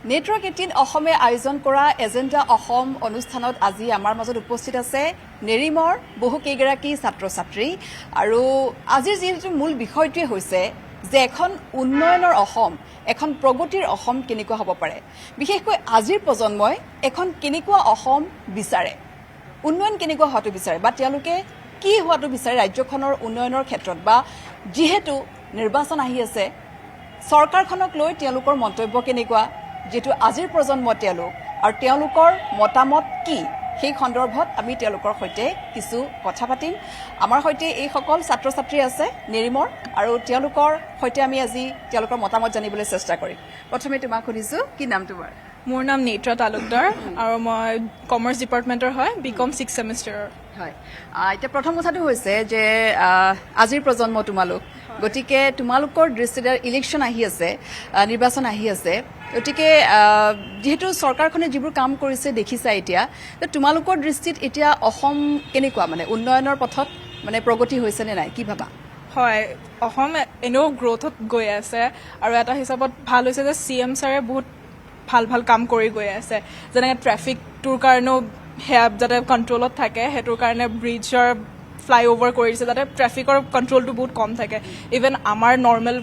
network 18 অসমে আয়োজন কৰা এজেণ্ডা অসম অনুষ্ঠানত আজি আমাৰ মাজত উপস্থিত আছে নেৰিমৰ বহুকেইগৰাকী ছাত্ৰ ছাত্ৰী আৰু আজিৰ যিটো মূল বিষয়টোৱে হৈছে যে এখন উন্নয়নৰ অসম এখন প্ৰগতিৰ অসম কেনেকুৱা হ'ব পাৰে বিশেষকৈ আজিৰ প্ৰজন্মই এখন কেনেকুৱা অসম বিচাৰে উন্নয়ন কেনেকুৱা হোৱাটো বিচাৰে বা তেওঁলোকে কি হোৱাটো বিচাৰে ৰাজ্যখনৰ উন্নয়নৰ ক্ষেত্ৰত বা যিহেতু নিৰ্বাচন আহি আছে চৰকাৰখনক লৈ তেওঁলোকৰ মন্তব্য কেনেকুৱা যেটো আজিৰ প্ৰজন্ম তেওঁলোক আৰু তেওঁলোকৰ মতামত কি সেই সন্দৰ্ভত আমি তেওঁলোকৰ সৈতে কিছু কথা পাতিম আমাৰ সৈতে এই সকল ছাত্ৰ ছাত্ৰী আছে নেৰিমৰ আৰু তেওঁলোকৰ সৈতে আমি আজি তেওঁলোকৰ মতামত জানিবলৈ চেষ্টা কৰিম প্ৰথমে তোমাক সুধিছো কি নাম তোমাৰ মোৰ নাম নেত্ৰা তালুকদাৰ আৰু মই কমাৰ্চ ডিপাৰ্টমেণ্টৰ হয় বিকম 6 ছেমিষ্টাৰৰ হয় এতিয়া প্ৰথম কথাটো হৈছে যে আজিৰ প্ৰজন্ম তোমালোক গতিকে তোমালোকৰ দৃষ্টিৰে ইলেকশ্যন আহি আছে নিৰ্বাচন আহি আছে গতিকে যেহেতু চৰকাৰখনে যিবোৰ কাম কৰিছে দেখিছা এতিয়া তোমালোকৰ দৃষ্টিত এতিয়া অসম কেনেকুৱা মানে উন্নয়নৰ পথত মানে প্ৰগতি হৈছে নে নাই কি ভাবা হয় অসম এনেও গ্ৰ'থত গৈ আছে আৰু এটা হিচাপত ভাল হৈছে যে CM ছাৰে বহুত ভাল ভাল কাম কৰি গৈ আছে যেনেকৈ ট্ৰেফিকটোৰ কাৰণেও সেয়া যাতে কণ্ট্ৰলত থাকে সেইটোৰ কাৰণে ব্ৰিজৰ ফ্লাইঅভাৰ কৰি দিছে যাতে ট্ৰেফিকৰ কণ্ট্ৰলটো বহুত কম থাকে ইভেন আমাৰ নৰ্মেল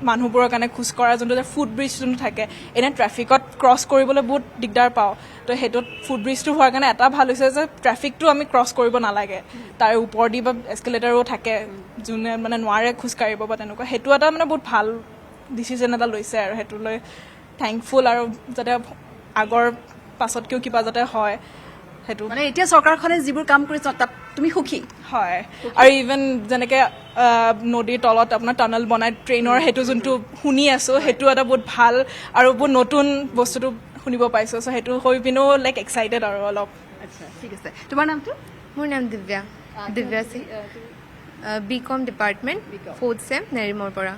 মানুহবোৰৰ কাৰণে খোজকঢ়া যোনটো যে ফুট ব্ৰিজ যোনটো থাকে এনে ট্ৰেফিকত ক্ৰছ কৰিবলৈ বহুত দিগদাৰ পাওঁ তো সেইটোত ফুট ব্ৰিজটো হোৱাৰ কাৰণে এটা ভাল হৈছে যে ট্ৰেফিকটো আমি ক্ৰছ কৰিব নালাগে তাৰ ওপৰেদি বা এস্কেলেটাৰো থাকে যোনে মানে নোৱাৰে খোজকাঢ়িব বা তেনেকুৱা সেইটো এটা মানে বহুত ভাল ডিচিজন এটা লৈছে আৰু সেইটোলৈ থেংকফুল আৰু যাতে আগৰ পাছতকৈও কিবা যাতে হয় সেইটো মানে এতিয়া চৰকাৰখনে যিবোৰ কাম কৰিছে তাত তুমি সুখী হয় আৰু ইভেন যেনেকৈ নদীৰ তলত আপোনাৰ টানেল বনাই ট্ৰেইনৰ সেইটো যোনটো শুনি আছোঁ সেইটো এটা বহুত ভাল আৰু বহুত নতুন বস্তুটো শুনিব পাইছোঁ চ' সেইটো হৈ পিনেও লাইক এক্সাইটেড আৰু অলপ আচ্ছা ঠিক আছে তোমাৰ নামটো মোৰ নাম Divya Singh BCom department 4th sem নেৰিমৰ পৰা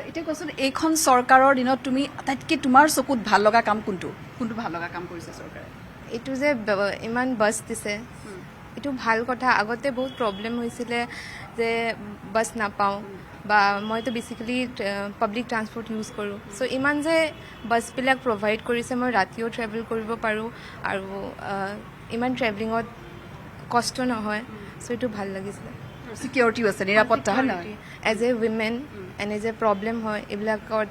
এতিয়া কোৱাচোন এইখন চৰকাৰৰ দিনত তুমি আটাইতকৈ তোমাৰ চকুত ভাল লগা কাম কোনটো ভাল লগা কাম কৰিছে চৰকাৰে এইটো যে ইমান বাছ দিছে এইটো ভাল কথা আগতে বহুত প্ৰব্লেম হৈছিলে যে বাছ নাপাওঁ বা মইতো বেচিকেলি পাব্লিক ট্ৰান্সপৰ্ট ইউজ কৰোঁ চ' ইমান যে বাছবিলাক প্ৰভাইড কৰিছে মই ৰাতিও ট্ৰেভেল কৰিব পাৰোঁ আৰু ইমান ট্ৰেভেলিঙত কষ্ট নহয় চ' এইটো ভাল লাগিছিলে চিকিউৰিটিও আছে নিৰাপত্তা হয় নহয় এজ এ উইমেন এনে যে প্ৰব্লেম হয় এইবিলাকত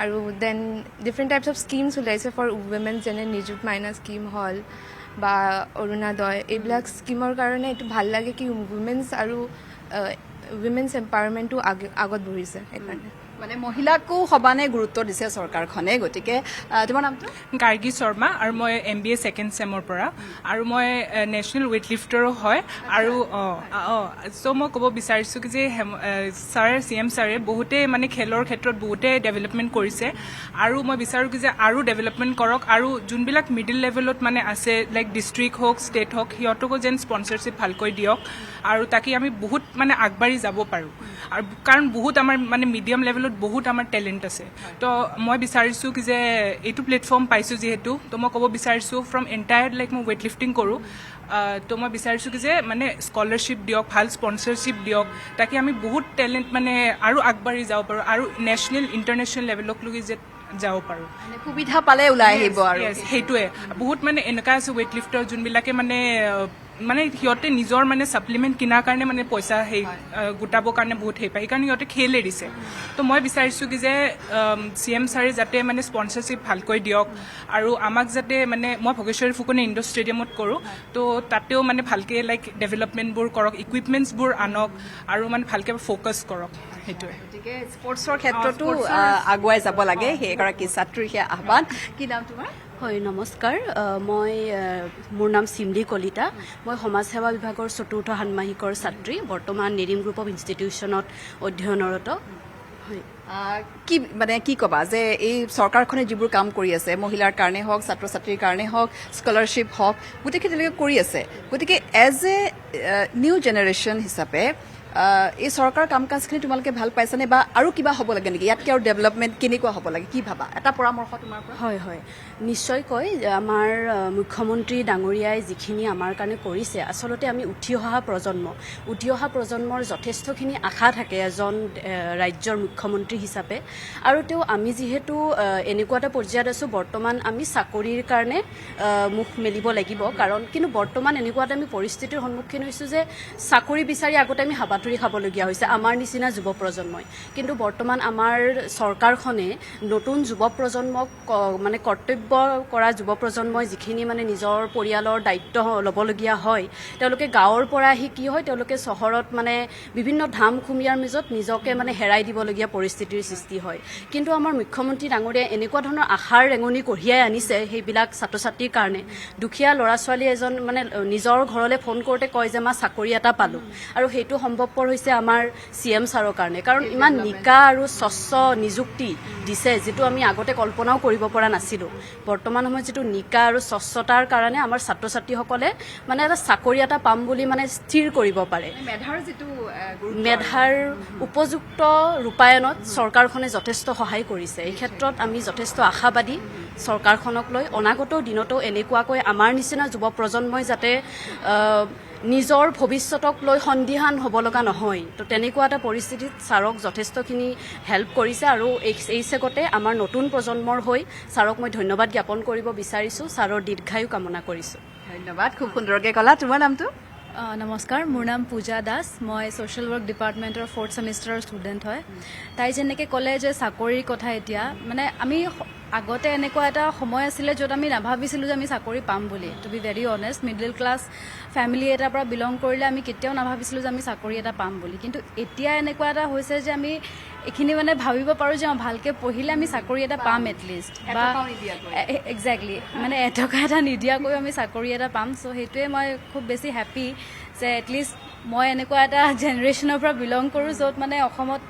আৰু then different types of schemes ওলাইছে ফৰ উইমেন যেনে নিযুত মাইনা স্কিম হ'ল বা অৰুণোদয় এইবিলাক স্কিমৰ কাৰণে এইটো ভাল লাগে কি উইমেনছ আৰু উইমেনছ এম্পাৱাৰমেণ্টটো আগত বহিছে সেইকাৰণে মানে মহিলাকো সমানে গুৰুত্ব দিছে চৰকাৰখনে গতিকে তোমাৰ নামটো গাৰ্গী শৰ্মা আৰু মই MBA 2nd ছেমৰ পৰা আৰু মই নেশ্যনেল ৱেইট লিফ্টাৰো হয় আৰু চ' মই ক'ব বিচাৰিছোঁ কি যে CM ছাৰে বহুতে মানে খেলৰ ক্ষেত্ৰত বহুতে ডেভেলপমেণ্ট কৰিছে আৰু মই বিচাৰোঁ কি যে আৰু ডেভেলপমেণ্ট কৰক আৰু যোনবিলাক মিডিল লেভেলত মানে আছে লাইক ডিষ্ট্ৰিক্ট হওক ষ্টেট হওক সিহঁতকো যেন স্পনচাৰশ্বিপ ভালকৈ দিয়ক আৰু তাকে আমি বহুত মানে আগবাঢ়ি যাব পাৰোঁ আৰু কাৰণ বহুত আমাৰ মানে মিডিয়াম লেভেলত বহুত আমাৰ টেলেণ্ট আছে তো মই বিচাৰিছোঁ কি যে এইটো প্লেটফৰ্ম পাইছোঁ যিহেতু তো মই ক'ব বিচাৰিছোঁ ফ্ৰম এণ্টায়াৰ লাইক মই ৱেইট লিফটিং কৰোঁ তো মই বিচাৰিছোঁ কি যে মানে স্কলাৰশ্বিপ দিয়ক ভাল স্পনচাৰশ্বিপ দিয়ক তাকে আমি বহুত টেলেণ্ট মানে আৰু আগবাঢ়ি যাব পাৰোঁ আৰু নেশ্যনেল ইণ্টাৰনেশ্যনেল লেভেলকলৈকে যে যাব পাৰোঁ সুবিধা পালে ওলাই আহিব আৰু সেইটোৱে বহুত মানে এনেকুৱা আছে ৱেইট লিফ্টাৰ যোনবিলাকে মানে সিহঁতে নিজৰ মানে ছাপ্লিমেণ্ট কিনাৰ কাৰণে মানে পইচা সেই গোটাবৰ কাৰণে বহুত সেই পায় সেইকাৰণে সিহঁতে খেল এৰিছে তো মই বিচাৰিছোঁ কি যে CM ছাৰে যাতে মানে স্পনচাৰশ্বিপ ভালকৈ দিয়ক আৰু আমাক যাতে মানে মই ভোগেশ্বৰী ফুকনে ইণ্ডোৰ ষ্টেডিয়ামত কৰোঁ তো তাতেও মানে ভালকৈ লাইক ডেভেলপমেণ্টবোৰ কৰক ইকুইপমেণ্টছবোৰ আনক আৰু মানে ভালকৈ ফ'কাছ কৰক সেইটোৱে গতিকে স্পৰ্টছৰ ক্ষেত্ৰতো আগুৱাই যাব লাগে সেই এগৰাকী ছাত্ৰীৰ সেয়া আহ্বান কি নাম তোমাৰ হয় নমস্কাৰ মোৰ নাম চিমলি কলিতা মই সমাজসেৱা বিভাগৰ 4ৰ্থ ষাণ্মাসিকৰ ছাত্ৰী বৰ্তমান নেৰিম গ্ৰুপ অফ ইনষ্টিটিউশ্যনত অধ্যয়নৰত হয় কি ক'বা যে এই চৰকাৰখনে যিবোৰ কাম কৰি আছে মহিলাৰ কাৰণে হওক ছাত্ৰ ছাত্ৰীৰ কাৰণে হওক স্কলাৰশ্বিপ হওক গোটেইখিনি তেওঁলোকে কৰি আছে গতিকে এজ এ নিউ জেনেৰেশ্যন হিচাপে এই চৰকাৰৰ কাম কাজখিনি তোমালোকে ভাল পাইছানে বা আৰু কিবা হ'ব লাগে নেকি ইয়াতকৈ আৰু ডেভেলপমেণ্ট কেনেকুৱা হ'ব লাগে কি ভাবা এটা পৰামৰ্শ তোমাৰ পৰা হয় হয় নিশ্চয়কৈ আমাৰ মুখ্যমন্ত্ৰী ডাঙৰীয়াই যিখিনি আমাৰ কাৰণে কৰিছে আচলতে আমি উঠি অহা প্ৰজন্মৰ যথেষ্টখিনি আশা থাকে এজন ৰাজ্যৰ মুখ্যমন্ত্ৰী হিচাপে আৰু আমি যিহেতু এনেকুৱা এটা পৰ্যায়ত আছোঁ বৰ্তমান আমি চাকৰিৰ কাৰণে মুখ মেলিব লাগিব কাৰণ কিন্তু বৰ্তমান এনেকুৱা এটা আমি পৰিস্থিতিৰ সন্মুখীন হৈছোঁ যে চাকৰি বিচাৰি আগতে আমি হাবাথুৰি খাবলগীয়া হৈছে আমাৰ নিচিনা যুৱ প্ৰজন্মই কিন্তু বৰ্তমান আমাৰ চৰকাৰখনে নতুন যুৱ প্ৰজন্মক মানে কৰ্তব্য কৰা যুৱ প্ৰজন্মই যিখিনি মানে নিজৰ পৰিয়ালৰ দায়িত্ব ল'বলগীয়া হয় তেওঁলোকে গাঁৱৰ পৰা আহি কি হয় তেওঁলোকে চহৰত মানে বিভিন্ন ধাম খুমীয়াৰ মাজত নিজকে মানে হেৰাই দিবলগীয়া পৰিস্থিতিৰ সৃষ্টি হয় কিন্তু আমাৰ মুখ্যমন্ত্ৰী ডাঙৰীয়াই এনেকুৱা ধৰণৰ আশাৰ ৰেঙনি কঢ়িয়াই আনিছে সেইবিলাক ছাত্ৰ ছাত্ৰীৰ কাৰণে দুখীয়া ল'ৰা ছোৱালী এজন মানে নিজৰ ঘৰলৈ ফোন কৰোঁতে কয় যে মই চাকৰি এটা পালোঁ আৰু সেইটো সম্ভৱপৰ হৈছে আমাৰ CM ছাৰৰ কাৰণে কাৰণ ইমান নিকা আৰু স্বচ্ছ নিযুক্তি দিছে যিটো আমি আগতে কল্পনাও কৰিব পৰা নাছিলোঁ বৰ্তমান সময়ত যিটো নিকা আৰু স্বচ্ছতাৰ কাৰণে আমাৰ ছাত্ৰ ছাত্ৰীসকলে মানে এটা চাকৰি এটা পাম বুলি মানে স্থিৰ কৰিব পাৰে মেধাৰ যিটো মেধাৰ উপযুক্ত ৰূপায়ণত চৰকাৰখনে যথেষ্ট সহায় কৰিছে এই ক্ষেত্ৰত আমি যথেষ্ট আশাবাদী চৰকাৰখনক লৈ অনাগত দিনতো এনেকুৱাকৈ আমাৰ নিচিনা যুৱ প্ৰজন্মই যাতে নিজৰ ভৱিষ্যতক লৈ সন্দিহান হ'ব লগা নহয় তো তেনেকুৱা এটা পৰিস্থিতিত ছাৰক যথেষ্টখিনি হেল্প কৰিছে আৰু এই চেগতে আমাৰ নতুন প্ৰজন্মৰ হৈ ছাৰক মই ধন্যবাদ জ্ঞাপন কৰিব বিচাৰিছোঁ ছাৰৰ দীৰ্ঘায়ু কামনা কৰিছোঁ ধন্যবাদ খুব সুন্দৰকৈ ক'লা তোমাৰ নামটো নমস্কাৰ মোৰ নাম পূজা দাস মই ছ'চিয়েল ৱৰ্ক ডিপাৰ্টমেণ্টৰ 4th ছেমিষ্টাৰৰ ষ্টুডেণ্ট হয় তাই যেনেকৈ ক'লে যে চাকৰিৰ কথা এতিয়া মানে আমি আগতে এনেকুৱা এটা সময় আছিলে য'ত আমি নাভাবিছিলোঁ যে আমি চাকৰি পাম বুলি to be very honest middle class family এটাৰ পৰা বিলং কৰিলে আমি কেতিয়াও নাভাবিছিলোঁ যে আমি চাকৰি এটা পাম বুলি কিন্তু এতিয়া এনেকুৱা এটা হৈছে যে আমি এইখিনি মানে ভাবিব পাৰোঁ যে ভালকৈ পঢ়িলে আমি চাকৰি এটা পাম এটলিষ্ট বা একজেক্টলি মানে এটকা এটা নিদিয়াকৈ আমি চাকৰি এটা পাম চ' সেইটোৱে মই খুব বেছি হেপ্পী যে এটলিষ্ট মই এনেকুৱা এটা জেনেৰেশ্যনৰ পৰা বিলং কৰোঁ য'ত মানে অসমত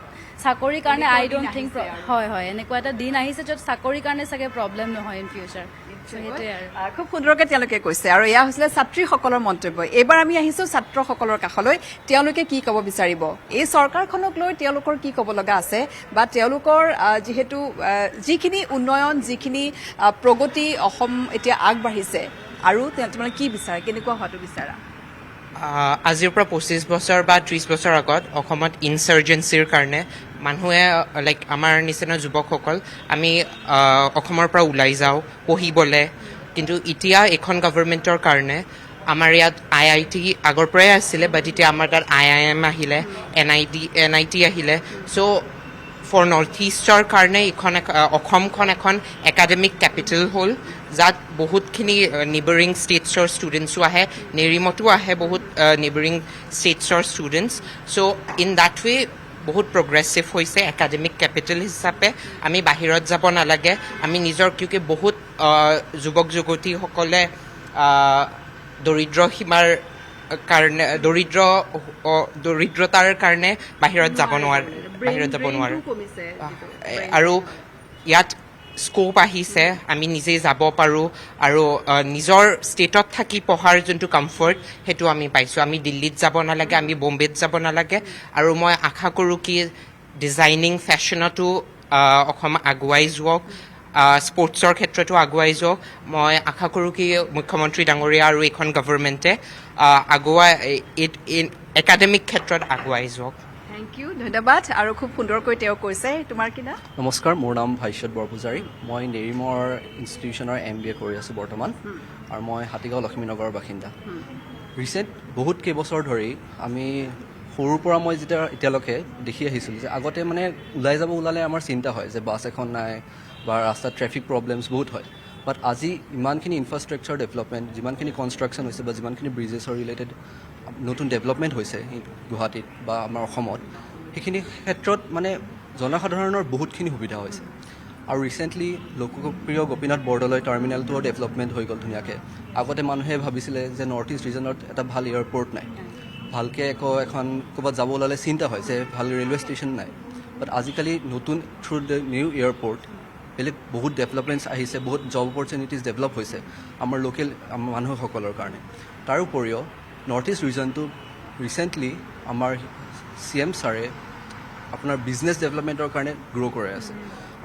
চাকৰিৰ কাৰণে আই ডোণ্ট থিংক হয় এনেকুৱা এটা দিন আহিছে য'ত চাকৰিৰ কাৰণে চাগে প্ৰব্লেম নহয় ইন ফিউচাৰ সেইটোৱে আৰু খুব সুন্দৰকৈ তেওঁলোকে কৈছে আৰু এয়া হৈছিলে ছাত্ৰীসকলৰ মন্তব্য এইবাৰ আমি আহিছোঁ ছাত্ৰসকলৰ কাষলৈ তেওঁলোকে কি ক'ব বিচাৰিব এই চৰকাৰখনক লৈ তেওঁলোকৰ কি ক'ব লগা আছে বা তেওঁলোকৰ যিহেতু যিখিনি উন্নয়ন যিখিনি প্ৰগতি অসম এতিয়া আগবাঢ়িছে আৰু তোমালোকে কি বিচাৰে কেনেকুৱা হোৱাটো বিচাৰা আজিৰ পৰা 25 বছৰ বা 30 বছৰ আগত অসমত ইনচাৰ্জেঞ্চিৰ কাৰণে মানুহে লাইক আমাৰ নিচিনা যুৱকসকল আমি অসমৰ পৰা ওলাই যাওঁ পঢ়িবলৈ কিন্তু এতিয়া এইখন গভৰ্ণমেণ্টৰ কাৰণে আমাৰ ইয়াত IIT আগৰ পৰাই আছিলে বাট এতিয়া আমাৰ তাত IIM আহিলে NIT আহিলে চ' ফৰ নৰ্থ ইষ্টৰ কাৰণে অসমখন এখন একাডেমিক কেপিটেল হ'ল যাত বহুতখিনি নেইবাৰিং ষ্টেটছৰ ষ্টুডেণ্টছো আহে নেৰিমতো আহে বহুত neighbouring ষ্টেটছৰ students so' in that ৱে বহুত প্ৰগ্ৰেছিভ হৈছে একাডেমিক কেপিটেল হিচাপে আমি বাহিৰত যাব নালাগে আমি নিজৰ কিয়কি বহুত যুৱক যুৱতীসকলে দৰিদ্ৰ সীমাৰ কাৰণে দৰিদ্ৰতাৰ কাৰণে বাহিৰত যাব নোৱাৰে আৰু ইয়াত স্কোপ আহিছে আমি নিজে যাব পাৰোঁ আৰু নিজৰ ষ্টেটত থাকি পঢ়াৰ যোনটো কমফৰ্ট সেইটো আমি পাইছোঁ আমি দিল্লীত যাব নালাগে আমি বম্বেত যাব নালাগে আৰু মই আশা কৰোঁ কি ডিজাইনিং ফেশ্বনতো অসম আগুৱাই যোৱাক স্পৰ্টছৰ ক্ষেত্ৰতো আগুৱাই যাওক মই আশা কৰোঁ কি মুখ্যমন্ত্ৰী ডাঙৰীয়া আৰু এইখন গভৰ্ণমেণ্টে একাডেমিক ক্ষেত্ৰত আগুৱাই যাওক থেংক ইউ ধন্যবাদ আৰু খুব সুন্দৰকৈ তেওঁ কৈছে তোমাৰ কি নাম নমস্কাৰ মোৰ নাম ভাষ্যত বৰপূজাৰী মই নেৰিমৰ ইনষ্টিটিউশ্যনৰ MBA কৰি আছোঁ বৰ্তমান আৰু মই হাতীগাঁও লক্ষ্মীনগৰৰ বাসিন্দা ৰিচেণ্ট বহুত কেইবছৰ ধৰি আমি সৰুৰ পৰা মই যেতিয়া এতিয়ালৈকে দেখি আহিছিলোঁ যে আগতে মানে ওলাই যাব ওলালে আমাৰ চিন্তা হয় যে বাছ এখন নাই বা ৰাস্তাত ট্ৰেফিক প্ৰব্লেমছ বহুত হয় বাট আজি ইমানখিনি ইনফ্ৰাষ্ট্ৰাকচাৰ ডেভেলপমেণ্ট যিমানখিনি কনষ্ট্ৰাকশ্যন হৈছে বা যিমানখিনি ব্ৰিজেছৰ ৰিলেটেড নতুন ডেভেলপমেণ্ট হৈছে গুৱাহাটীত বা আমাৰ অসমত সেইখিনি ক্ষেত্ৰত মানে জনসাধাৰণৰ বহুতখিনি সুবিধা হৈছে আৰু ৰিচেণ্টলি লোকপ্ৰিয় গোপীনাথ বৰদলৈ টাৰ্মিনেলটোও ডেভেলপমেণ্ট হৈ গ'ল ধুনীয়াকৈ আগতে মানুহে ভাবিছিলে যে নৰ্থ ইষ্ট ৰিজনত এটা ভাল এয়াৰপৰ্ট নাই ভালকৈ এখন ক'ৰবাত যাব ওলালে চিন্তা হয় যে ভাল ৰেলৱে ষ্টেচন নাই বাট আজিকালি নতুন থ্ৰু দ্য নিউ এয়াৰপৰ্ট বেলেগ বহুত ডেভেলপমেণ্টছ আহিছে বহুত জব অপৰচুনিটিজ ডেভেলপ হৈছে আমাৰ লোকেল মানুহসকলৰ কাৰণে তাৰোপৰিও নৰ্থ ইষ্ট ৰিজনটো ৰিচেণ্টলি আমাৰ CM ছাৰে আপোনাৰ বিজনেছ ডেভেলপমেণ্টৰ কাৰণে গ্ৰ' কৰি আছে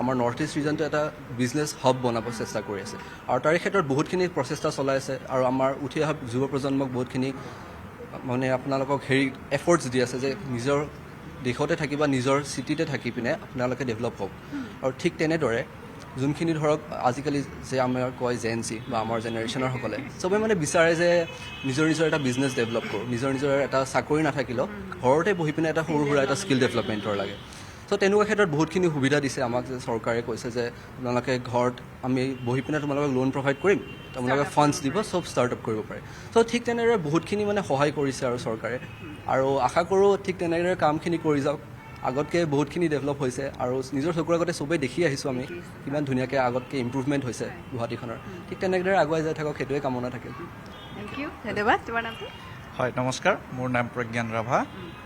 আমাৰ নৰ্থ ইষ্ট ৰিজনটো এটা বিজনেছ হাব বনাব চেষ্টা কৰি আছে আৰু তাৰে ক্ষেত্ৰত বহুতখিনি প্ৰচেষ্টা চলাই আছে আৰু আমাৰ উঠি অহা যুৱ প্ৰজন্মক বহুতখিনি মানে আপোনালোকক এফৰ্টছ দি আছে যে নিজৰ দেশতে থাকি বা নিজৰ চিটিতে থাকি পিনে আপোনালোকে ডেভেলপ হওক আৰু ঠিক তেনেদৰে যোনখিনি ধৰক আজিকালি যে আমাৰ কয় জেন-জি বা আমাৰ জেনেৰেশ্যনৰসকলে চবে মানে বিচাৰে যে নিজৰ এটা বিজনেছ ডেভেলপ কৰোঁ নিজৰ এটা চাকৰি নাথাকিলেও ঘৰতে বহি পিনে এটা সৰু সুৰা এটা স্কিল ডেভেলপমেণ্টৰ লাগে চ' তেনেকুৱা ক্ষেত্ৰত বহুতখিনি সুবিধা দিছে আমাক যে চৰকাৰে কৈছে যে আপোনালোকে ঘৰত আমি বহি পিনে তোমালোকক লোন প্ৰভাইড কৰিম তোমালোকে ফাণ্ডছ দিব চব ষ্টাৰ্টআপ কৰিব পাৰে চ' ঠিক তেনেদৰে বহুতখিনি মানে সহায় কৰিছে আৰু চৰকাৰে আৰু আশা কৰোঁ ঠিক তেনেদৰে কামখিনি কৰি যাওক আগতকৈ বহুতখিনি ডেভেলপ হৈছে আৰু নিজৰ চকুৰ আগতে চবেই দেখি আহিছোঁ আমি কিমান ধুনীয়াকৈ আগতকৈ ইম্প্ৰুভমেণ্ট হৈছে গুৱাহাটীখনৰ ঠিক তেনেদৰে আগুৱাই যাই থাকক সেইটোৱে কামনা থাকিল থেংক ইউ ধন্যবাদ তোমাৰ নামটো হয় নমস্কাৰ মোৰ নাম প্ৰজ্ঞান ৰাভা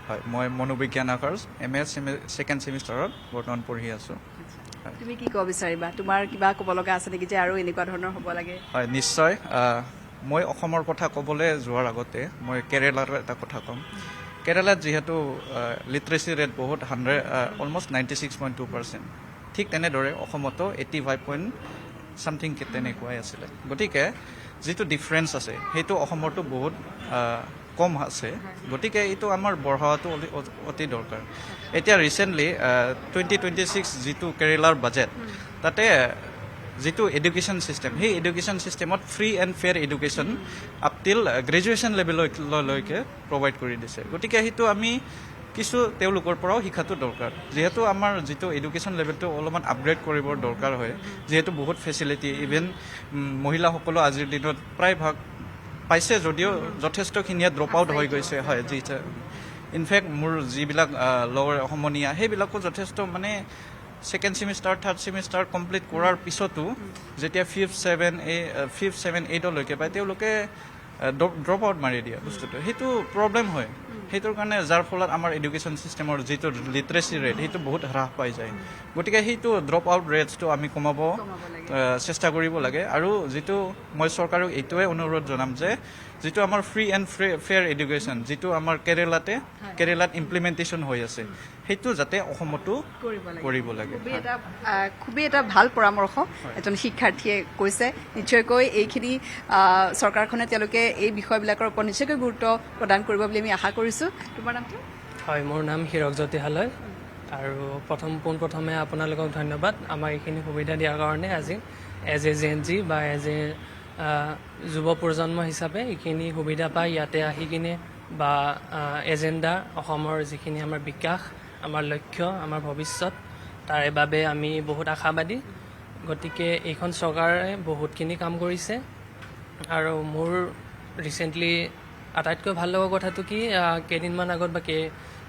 হয় মই মনোবিজ্ঞান শাখাৰ MA ছেকেণ্ড ছেমিষ্টাৰত বৰ্তমান পঢ়ি আছোঁ তুমি কি ক'ব বিচাৰিবা তোমাৰ কিবা ক'ব লগা আছে নেকি যে আৰু এনেকুৱা ধৰণৰ হ'ব লাগে হয় নিশ্চয় মই অসমৰ কথা ক'বলৈ যোৱাৰ আগতে মই কেৰেলাৰ এটা কথা ক'ম কেৰেলাত যিহেতু লিটাৰেচি ৰেট বহুত অলমষ্ট 96.2%, ঠিক তেনেদৰে অসমতো 85.something তেনেকুৱাই আছিলে গতিকে যিটো ডিফাৰেঞ্চ আছে সেইটো অসমৰতো বহুত কম আছে গতিকে এইটো আমাৰ বঢ়োৱাটো অতি দৰকাৰ এতিয়া ৰিচেণ্টলি 2026 যিটো কেৰেলাৰ বাজেট তাতে যিটো এডুকেশ্যন চিষ্টেম সেই এডুকেশ্যন চিষ্টেমত free and fair education up টিল গ্ৰেজুৱেশ্যন লেভেললৈকে প্ৰভাইড কৰি দিছে গতিকে সেইটো আমি কিছু তেওঁলোকৰ পৰাও শিকাটো দৰকাৰ যিহেতু আমাৰ যিটো এডুকেশ্যন লেভেলটো অলপমান আপগ্ৰেড কৰিবৰ দৰকাৰ হয় যিহেতু বহুত ফেচিলিটি ইভেন মহিলাসকলো আজিৰ দিনত প্ৰায়ভাগ পাইছে যদিও যথেষ্টখিনিয়ে ড্ৰপ আউট হৈ গৈছে হয় যি ইনফেক্ট মোৰ যিবিলাক লগৰ সমনীয়া সেইবিলাকো যথেষ্ট মানে second semester third semester complete কৰাৰ পিছতো যেতিয়া 5th 7th 8লৈকে পায় তেওঁলোকে ড্ৰপ আউট মাৰি দিয়ে বস্তুটো সেইটো প্ৰব্লেম হয় সেইটোৰ কাৰণে যাৰ ফলত আমাৰ এডুকেশ্যন ছিষ্টেমৰ যিটো লিটাৰেচি ৰেট সেইটো বহুত হ্ৰাস পাই যায় গতিকে সেইটো ড্ৰপ আউট ৰেটছটো আমি কমাব চেষ্টা কৰিব লাগে আৰু যিটো মই চৰকাৰক এইটোৱে অনুৰোধ জনাম যে যিটো আমাৰ ফ্ৰী এণ্ড ফেয়াৰ এডুকেশ্যন যিটো আমাৰ কেৰেলাত ইমপ্লিমেণ্টেশ্যন হৈ আছে সেইটো যাতে অসমতো কৰিব লাগে খুবেই এটা ভাল পৰামৰ্শ এজন শিক্ষাৰ্থীয়ে কৈছে নিশ্চয়কৈ এইখিনি চৰকাৰখনে তেওঁলোকে এই বিষয়বিলাকৰ ওপৰত নিশ্চয়কৈ গুৰুত্ব প্ৰদান কৰিব বুলি আমি আশা কৰিছোঁ তোমাৰ নামটো হয় মোৰ নাম হীৰকজ্যোতি হালৈ আৰু পোনপ্ৰথমে আপোনালোকক ধন্যবাদ আমাৰ এইখিনি সুবিধা দিয়াৰ কাৰণে আজি এজ এ জেন-জি বা এজ এ যুৱ প্ৰজন্ম হিচাপে এইখিনি সুবিধা পাই ইয়াতে আহি কিনে বা এজেণ্ডা অসমৰ যিখিনি আমাৰ বিকাশ আমাৰ লক্ষ্য আমাৰ ভৱিষ্যত তাৰে বাবে আমি বহুত আশাবাদী গতিকে এইখন চৰকাৰে বহুতখিনি কাম কৰিছে আৰু মোৰ ৰিচেণ্টলি আটাইতকৈ ভাল লগা কথাটো কি কেইদিনমান আগত বা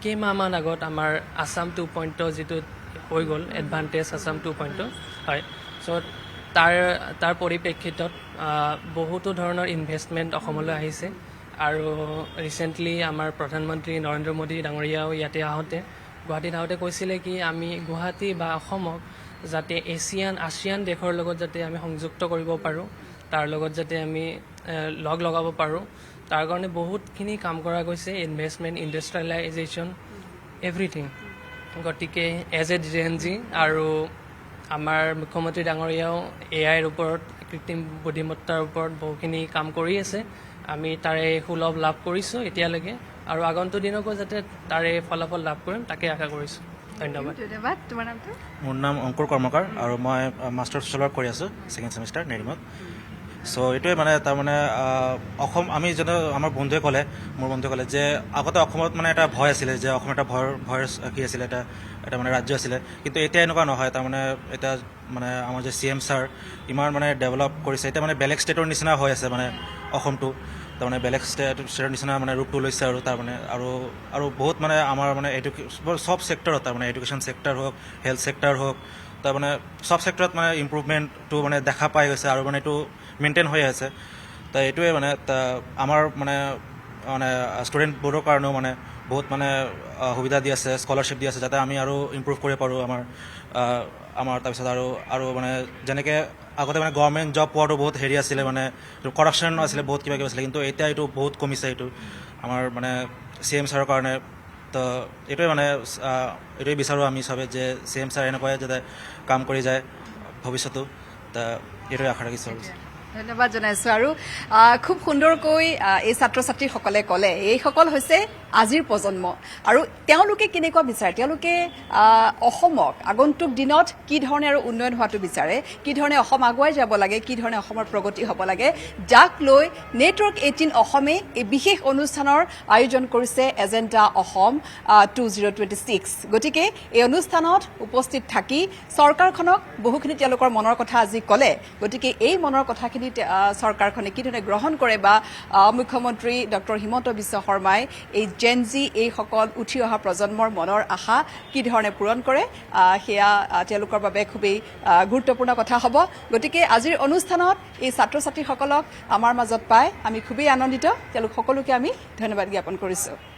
কেইমাহমান আগত আমাৰ আছাম 2.0 যিটো হৈ গ'ল এডভান্টেজ আছাম 2.0 হয় চ' তাৰ পৰিপ্ৰেক্ষিতত বহুতো ধৰণৰ ইনভেষ্টমেণ্ট অসমলৈ আহিছে আৰু ৰিচেণ্টলি আমাৰ প্ৰধানমন্ত্ৰী নৰেন্দ্ৰ মোদী ডাঙৰীয়াও ইয়াতে গুৱাহাটীত আহোঁতে কৈছিলে কি আমি গুৱাহাটী বা অসমক যাতে আছিয়ান দেশৰ লগত যাতে আমি সংযুক্ত কৰিব পাৰোঁ তাৰ লগত যাতে আমি লগাব পাৰোঁ তাৰ কাৰণে বহুতখিনি কাম কৰা গৈছে ইনভেষ্টমেণ্ট ইণ্ডাষ্ট্ৰিয়েলাইজেশ্যন এভৰিথিং গতিকে এজ এ জেন-জি আৰু আমাৰ মুখ্যমন্ত্ৰী ডাঙৰীয়াও AIৰ ওপৰত কৃত্ৰিম বুদ্ধিমত্তাৰ ওপৰত বহুখিনি কাম কৰি আছে আমি তাৰে সুলভ লাভ কৰিছোঁ এতিয়ালৈকে আৰু আগন্তুক দিনকো যাতে তাৰে ফলাফল লাভ কৰিম তাকে আশা কৰিছোঁ ধন্যবাদ তোমাৰ নামটো মোৰ নাম অংকুৰ কৰ্মকাৰ আৰু মই মাষ্টাৰ ছ'চিয়েল ৱৰ্ক কৰি আছোঁ ছেকেণ্ড ছেমিষ্টাৰ নেৰিমত চ' এইটোৱে মানে তাৰমানে অসম আমি যেনে আমাৰ মোৰ বন্ধুৱে ক'লে যে আগতে অসমত মানে এটা ভয় আছিলে যে অসম এটা ভয়ৰ কি আছিলে এটা মানে ৰাজ্য আছিলে কিন্তু এতিয়া এনেকুৱা নহয় তাৰমানে এতিয়া মানে আমাৰ যে CM ছাৰ ইমান মানে ডেভেলপ কৰিছে এতিয়া মানে বেলেগ ষ্টেটৰ নিচিনা হৈ আছে মানে অসমটো তাৰমানে বেলেগ ষ্টেটৰ নিচিনা মানে ৰূপটো লৈছে আৰু তাৰমানে আৰু বহুত মানে আমাৰ মানে চব ছেক্টৰত তাৰমানে এডুকেশ্যন ছেক্টৰ হওক হেল্থ ছেক্টৰ হওক তাৰমানে চব ছেক্টৰত মানে ইম্প্ৰুভমেণ্টটো মানে দেখা পাই গৈছে আৰু মানে এইটো মেইনটেইন হৈ আছে তো এইটোৱে মানে আমাৰ মানে ষ্টুডেণ্টবোৰৰ কাৰণেও মানে বহুত মানে সুবিধা দি আছে স্কলাৰশ্বিপ দি আছে যাতে আমি আৰু ইম্প্ৰুভ কৰিব পাৰোঁ আমাৰ তাৰপিছত আৰু মানে যেনেকৈ আগতে মানে গভৰ্ণমেণ্ট জব পোৱাটো বহুত হেৰি আছিলে মানে কৰাপশ্যন আছিলে বহুত কিবা কিবি আছিলে কিন্তু এতিয়া এইটো বহুত কমিছে এইটো আমাৰ মানে CM ছাৰৰ কাৰণে তো এইটোৱে মানে এইটোৱে বিচাৰোঁ আমি চবে যে CM ছাৰ এনেকুৱাই যাতে কাম কৰি যায় ভৱিষ্যতো তা এইটোৱে আশা ৰাখিছোঁ আৰু ধন্যবাদ জনাইছো আৰু খুব সুন্দৰকৈ এই ছাত্ৰ ছাত্ৰীসকলে ক'লে এইসকল হৈছে আজিৰ প্ৰজন্ম আৰু তেওঁলোকে কেনেকুৱা বিচাৰে তেওঁলোকে অসমক আগন্তুক দিনত কি ধৰণে আৰু উন্নয়ন হোৱাটো বিচাৰে কি ধৰণে অসম আগুৱাই যাব লাগে কি ধৰণে অসমৰ প্ৰগতি হ'ব লাগে যাক লৈ নেটৱৰ্ক 18 অসমে এই বিশেষ অনুষ্ঠানৰ আয়োজন কৰিছে এজেণ্ডা অসম 2026 গতিকে এই অনুষ্ঠানত উপস্থিত থাকি চৰকাৰখনক বহুখিনি তেওঁলোকৰ মনৰ কথা আজি ক'লে গতিকে এই মনৰ কথাখিনি চৰকাৰখনে কি ধৰণে গ্ৰহণ কৰে বা মুখ্যমন্ত্ৰী ডক্টৰ হিমন্ত বিশ্ব শৰ্মাই এই জেনজি এইসকল উঠি অহা প্ৰজন্মৰ মনৰ আশা কি ধৰণে পূৰণ কৰে সেয়া তেওঁলোকৰ বাবে খুবেই গুৰুত্বপূৰ্ণ কথা হ'ব গতিকে আজিৰ অনুষ্ঠানত এই ছাত্ৰ ছাত্ৰীসকলক আমাৰ মাজত পাই আমি খুবেই আনন্দিত তেওঁলোক সকলোকে আমি ধন্যবাদ জ্ঞাপন কৰিছোঁ